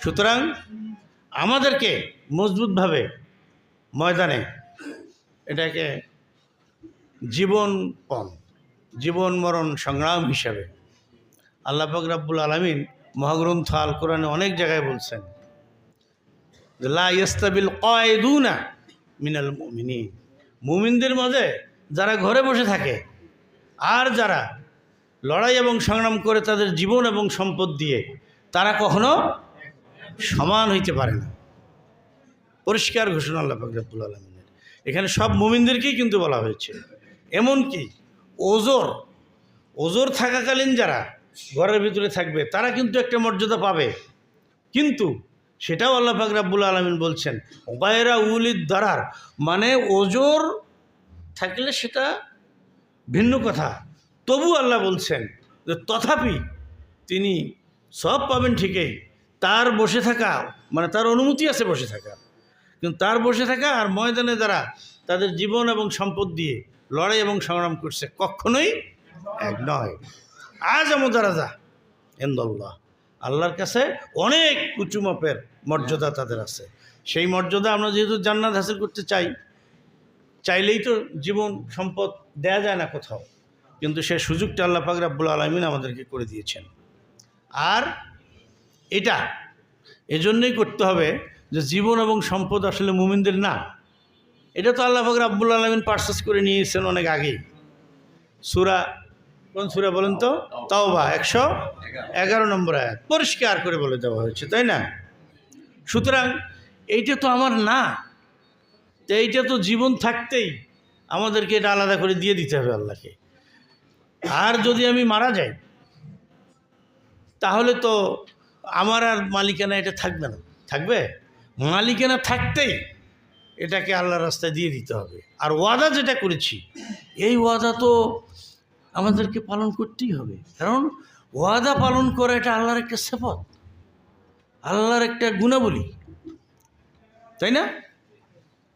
সুতরাং আমাদেরকে মজবুতভাবে ময়দানে এটাকে জীবনপণ জীবন মরণ সংগ্রাম হিসাবে আল্লাহ পাক রব্বুল আলামিন মহাগ্রন্থ আল কোরআনে অনেক জায়গায় বলছেন, লা ইয়াস্তাবিল কায়দুনা মিনাল মুমিনিন, মুমিনদের মাঝে যারা ঘরে বসে থাকে আর যারা লড়াই এবং সংগ্রাম করে তাদের জীবন এবং সম্পদ দিয়ে, তারা কখনো সমান হইতে পারে না। পরিষ্কার ঘোষণা আল্লাহ পাক রব্বুল আলামিনের। এখানে সব মুমিনদেরকেই কিন্তু বলা হয়েছে। এমনকি ওজোর থাকাকালীন যারা ঘরের ভিতরে থাকবে তারা কিন্তু একটা মর্যাদা পাবে, কিন্তু সেটাও আল্লাহ পাক রব্বুল আলামিন বলছেন গায়রা উলিদ দারার, মানে ওজোর থাকলে সেটা ভিন্ন কথা, তবু আল্লাহ বলছেন যে তথাপি তিনি সব পাবেন ঠিকই, তার বসে থাকা মানে তার অনুমতি আছে বসে থাকা, কিন্তু তার বসে থাকা আর ময়দানে যারা তাদের জীবন এবং সম্পদ দিয়ে লড়াই এবং সংগ্রাম করছে কখনোই এক নয়। আযম দারাজা ইনদাল্লাহ, আল্লাহর কাছে অনেক উঁচু মাপের মর্যাদা তাদের আছে। সেই মর্যাদা আমরা যেহেতু জান্নাত হাসিল করতে চাইলেই তো জীবন সম্পদ দেয়া যায় না কোথাও, কিন্তু সে সুযোগটা আল্লাহ পাক রব্বুল আলামিন আমাদেরকে করে দিয়েছেন। আর এটা এজন্যই করতে হবে যে জীবন এবং সম্পদ আসলে মুমিনদের না, এটা তো আল্লাহ পাক রব্বুল আলামিন পারচেজ করে নিয়েছেন অনেক আগেই। সূরা, কোন সূরা বলেন তো? তাওবা 111 নম্বর আয়াত পরিষ্কার করে বলে দেওয়া হয়েছে, তাই না? সুতরাং এইটা তো আমার না, তো এইটা তো জীবন থাকতেই আমাদেরকে এটা আলাদা করে দিয়ে দিতে হবে আল্লাহকে। আর যদি আমি মারা যাই তাহলে তো আমার আর মালিকানা এটা থাকবে না, থাকবে? মালিকানা থাকতেই এটাকে আল্লাহর রাস্তায় দিয়ে দিতে হবে। আর ওয়াদা যেটা করেছি এই ওয়াদা তো আমাদেরকে পালন করতেই হবে, কারণ ওয়াদা পালন করা এটা আল্লাহর একটা সিফাত, আল্লাহর একটা গুণাবলী, তাই না?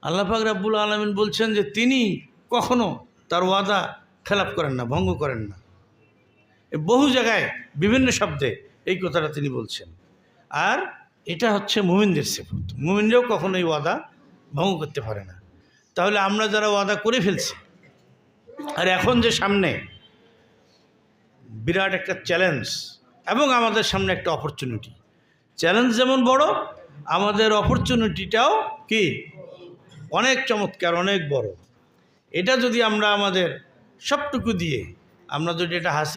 আল্লাহ পাক রব্বুল আলামিন বলছেন যে তিনি কখনো তার ওয়াদা খেলাপ করেন না, ভঙ্গ করেন না। বহু জায়গায় বিভিন্ন শব্দে এই কথাটা তিনি বলছেন। আর এটা হচ্ছে মুমিনদের সিফাত, মুমিনরাও কখনো এই ওয়াদা ভঙ্গ করতে পারে না। তাহলে আমরা যারা ওয়াদা করে ফেলছি, আর এখন যে সামনে বিরাট একটা চ্যালেঞ্জ এবং আমাদের সামনে একটা অপরচুনিটি, চ্যালেঞ্জ যেমন বড়, আমাদের অপরচুনিটিটাও কি অনেক চমৎকার, অনেক বড়। এটা যদি আমরা আমাদের সবটুকু দিয়ে আমরা যদি এটা